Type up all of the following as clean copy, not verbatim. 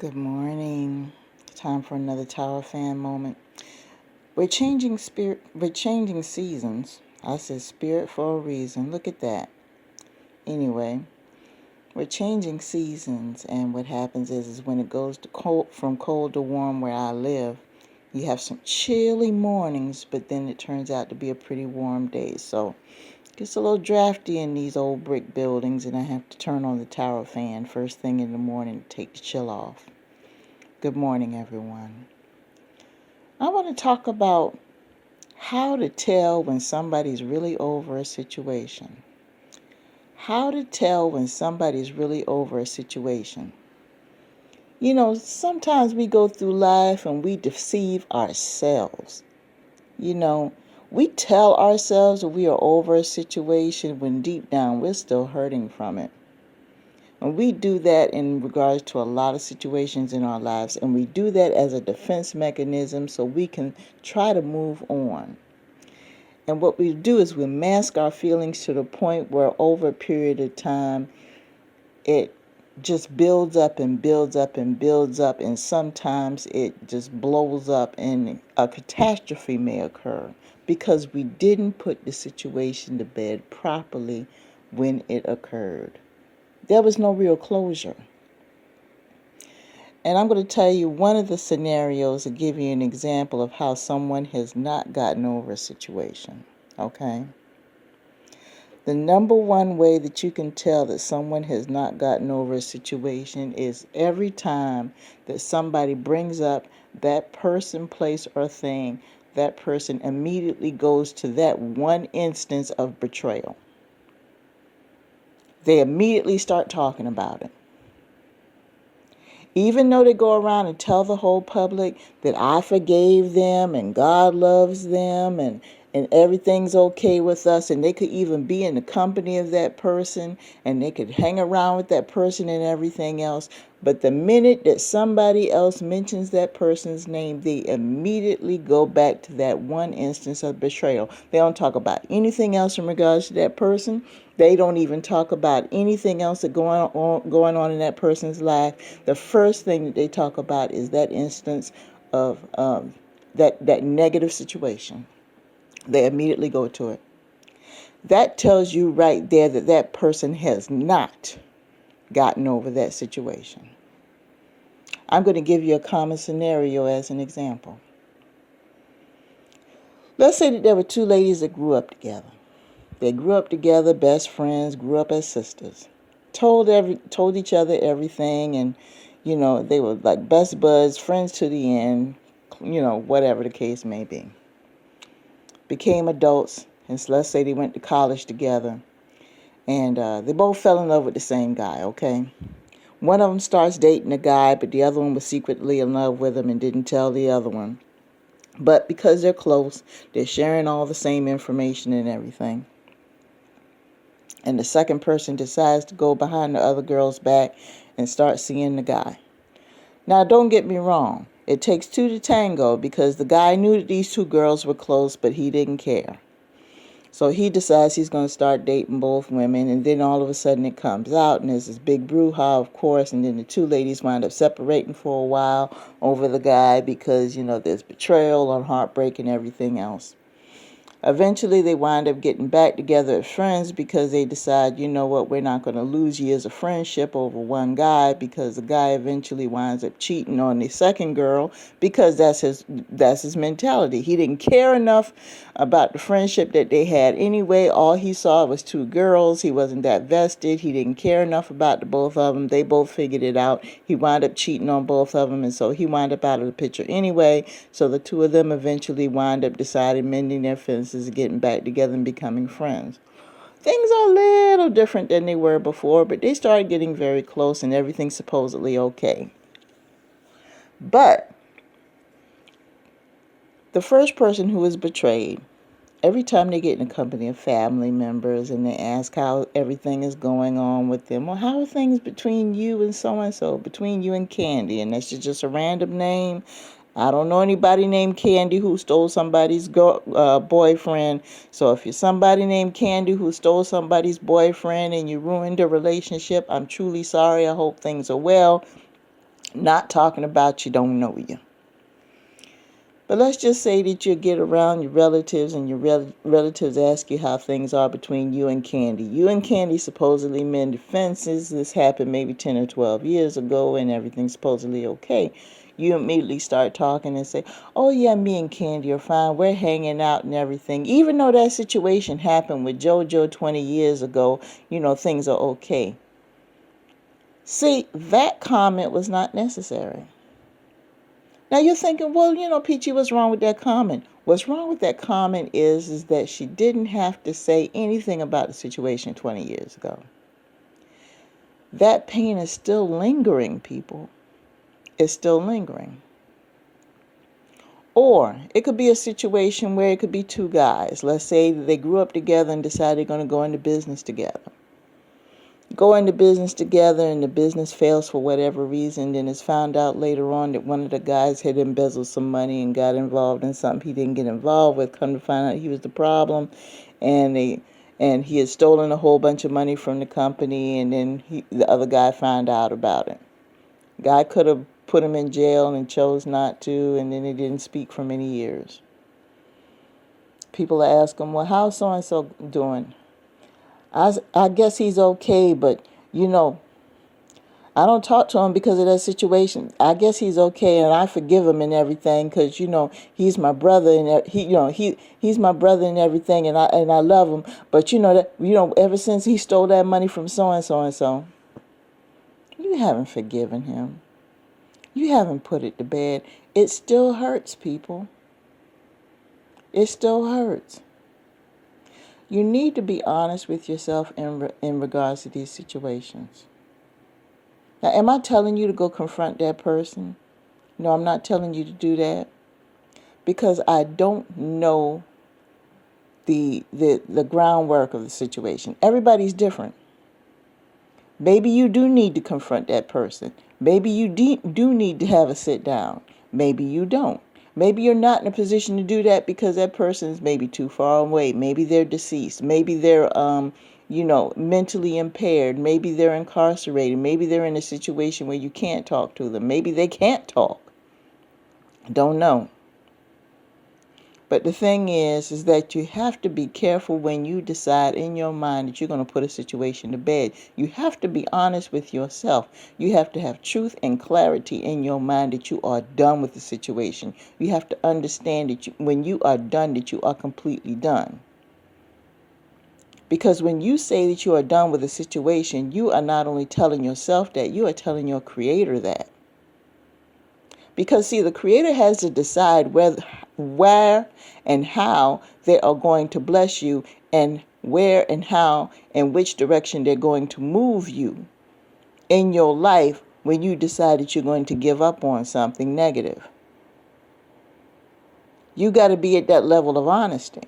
Good morning. Time for another Tower fan moment. We're changing seasons. I said spirit for a reason. Look at that. Anyway, we're changing seasons, and what happens is when it goes to from cold to warm where I live, you have some chilly mornings, but then it turns out to be a pretty warm day. So it gets a little drafty in these old brick buildings, and I have to turn on the tower fan first thing in the morning to take the chill off. Good morning, everyone. I want to talk about how to tell when somebody's really over a situation. How to tell when somebody's really over a situation. You know, sometimes we go through life and we deceive ourselves. You know, we tell ourselves that we are over a situation when deep down we're still hurting from it. And we do that in regards to a lot of situations in our lives, and we do that as a defense mechanism so we can try to move on. And what we do is we mask our feelings to the point where over a period of time it just builds up and builds up and builds up, and sometimes it just blows up and a catastrophe may occur because we didn't put the situation to bed properly when it occurred. There was no real closure. And I'm going to tell you one of the scenarios to give you an example of how someone has not gotten over a situation. Okay? The number one way that you can tell that someone has not gotten over a situation is every time that somebody brings up that person, place, or thing, that person immediately goes to that one instance of betrayal. They immediately start talking about it. Even though they go around and tell the whole public that I forgave them and God loves them and everything's okay with us, and they could even be in the company of that person and they could hang around with that person and everything else. But the minute that somebody else mentions that person's name, they immediately go back to that one instance of betrayal. They don't talk about anything else in regards to that person. They don't even talk about anything else that's going on in that person's life. The first thing that they talk about is that instance of that negative situation. They immediately go to it. That tells you right there that that person has not gotten over that situation. I'm going to give you a common scenario as an example. Let's say that there were two ladies that grew up together. They grew up together, best friends, grew up as sisters. Told each other everything, and you know, they were like best buds, friends to the end, you know, whatever the case may be. Became adults, and let's say they went to college together, and they both fell in love with the same guy, okay? One of them starts dating a guy, but the other one was secretly in love with him and didn't tell the other one. But because they're close, they're sharing all the same information and everything. And the second person decides to go behind the other girl's back and start seeing the guy. Now, don't get me wrong. It takes two to tango, because the guy knew that these two girls were close, but he didn't care. So he decides he's going to start dating both women, and then all of a sudden it comes out, and there's this big brouhaha, of course, and then the two ladies wind up separating for a while over the guy because, you know, there's betrayal and heartbreak and everything else. Eventually, they wind up getting back together as friends because they decide, you know what, we're not going to lose years of friendship over one guy, because the guy eventually winds up cheating on the second girl because that's his mentality. He didn't care enough about the friendship that they had anyway. All he saw was two girls. He wasn't that vested. He didn't care enough about the both of them. They both figured it out. He wound up cheating on both of them, and so he wound up out of the picture anyway. So the two of them eventually wind up deciding, mending their fences, getting back together and becoming friends. Things are a little different than they were before, but they started getting very close and everything's supposedly okay. But the first person who is betrayed, every time they get in the company of family members and they ask how everything is going on with them, well, how are things between you and so-and-so, between you and Candy? And that's just a random name. I don't know anybody named Candy who stole somebody's boyfriend. So if you're somebody named Candy who stole somebody's boyfriend and you ruined a relationship, I'm truly sorry. I hope things are well. not talking about you, don't know you. But let's just say that you get around your relatives and your relatives ask you how things are between you and Candy. You and Candy supposedly mended fences. This happened maybe 10 or 12 years ago and everything's supposedly okay. You immediately start talking and say, oh yeah, me and Candy are fine. We're hanging out and everything. Even though that situation happened with JoJo 20 years ago, things are okay. See, that comment was not necessary. Now you're thinking, well, Peachy, what's wrong with that comment? What's wrong with that comment is that she didn't have to say anything about the situation 20 years ago. That pain is still lingering, people. It's still lingering. Or it could be a situation where it could be two guys. Let's say they grew up together and decided they're going to go into business together. Go into business together and the business fails for whatever reason, then it's found out later on that one of the guys had embezzled some money and got involved in something he didn't get involved with. Come to find out he was the problem, and he had stolen a whole bunch of money from the company, and then the other guy found out about it. Guy could have put him in jail and chose not to, and then he didn't speak for many years. People ask him, well, how's so-and-so doing? I guess he's okay, but, I don't talk to him because of that situation. I guess he's okay, and I forgive him and everything because, he's my brother, and he's my brother and everything, and I love him. But, ever since he stole that money from so-and-so and so, you haven't forgiven him. You haven't put it to bed. It still hurts, people. It still hurts. You need to be honest with yourself in regards to these situations. Now, am I telling you to go confront that person? No, I'm not telling you to do that because I don't know the groundwork of the situation. Everybody's different. Maybe you do need to confront that person. Maybe you do need to have a sit down. Maybe you don't. Maybe you're not in a position to do that because that person is maybe too far away. Maybe they're deceased. Maybe they're, mentally impaired. Maybe they're incarcerated. Maybe they're in a situation where you can't talk to them. Maybe they can't talk. Don't know. But the thing is that you have to be careful when you decide in your mind that you're going to put a situation to bed. You have to be honest with yourself. You have to have truth and clarity in your mind that you are done with the situation. You have to understand that when you are done, that you are completely done. Because when you say that you are done with a situation, you are not only telling yourself that, you are telling your Creator that. Because, see, the Creator has to decide where and how they are going to bless you and where and how and which direction they're going to move you in your life when you decide that you're going to give up on something negative. You got to be at that level of honesty.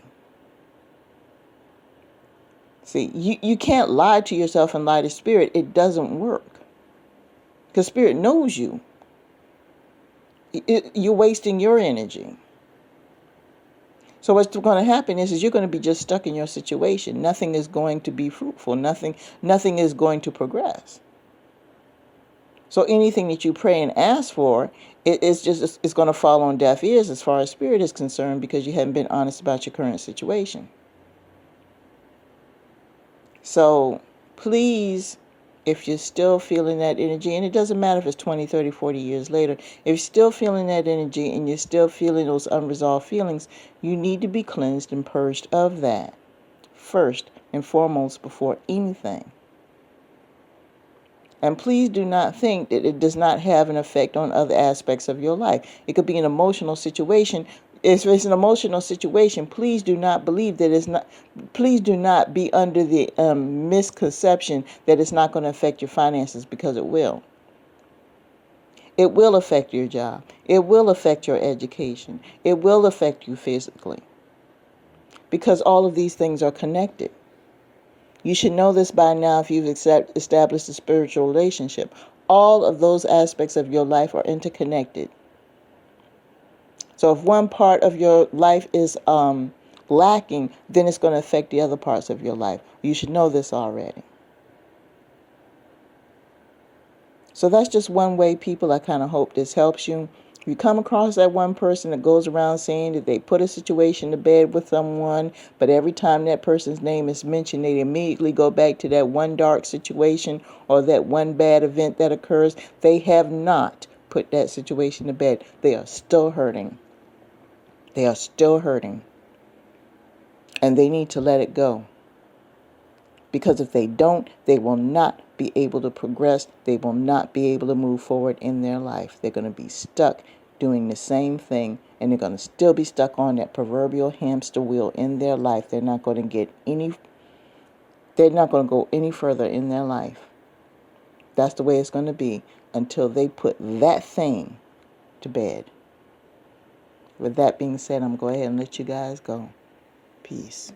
See, you can't lie to yourself and lie to Spirit. It doesn't work. Because Spirit knows you. You're wasting your energy. So what's going to happen is you're going to be just stuck in your situation. Nothing is going to be fruitful. Nothing is going to progress. So anything that you pray and ask for, it's going to fall on deaf ears as far as Spirit is concerned because you haven't been honest about your current situation. So please, if you're still feeling that energy, and it doesn't matter if it's 20, 30, 40 years later, if you're still feeling that energy and you're still feeling those unresolved feelings, you need to be cleansed and purged of that first and foremost before anything. And please do not think that it does not have an effect on other aspects of your life. It could be an emotional situation. If it's an emotional situation, please do not believe that it's not. Please do not be under the misconception that it's not going to affect your finances, because it will. It will affect your job. It will affect your education. It will affect you physically, because all of these things are connected. You should know this by now if you've established a spiritual relationship. All of those aspects of your life are interconnected. So if one part of your life is lacking, then it's going to affect the other parts of your life. You should know this already. So that's just one way, people. I kind of hope this helps you. If you come across that one person that goes around saying that they put a situation to bed with someone, but every time that person's name is mentioned, they immediately go back to that one dark situation or that one bad event that occurs, they have not put that situation to bed. They are still hurting. They are still hurting. And they need to let it go. Because if they don't, they will not be able to progress. They will not be able to move forward in their life. They're going to be stuck doing the same thing, and they're going to still be stuck on that proverbial hamster wheel in their life. They're not going to go any further in their life. That's the way it's going to be until they put that thing to bed. With that being said, I'm going to go ahead and let you guys go. Peace.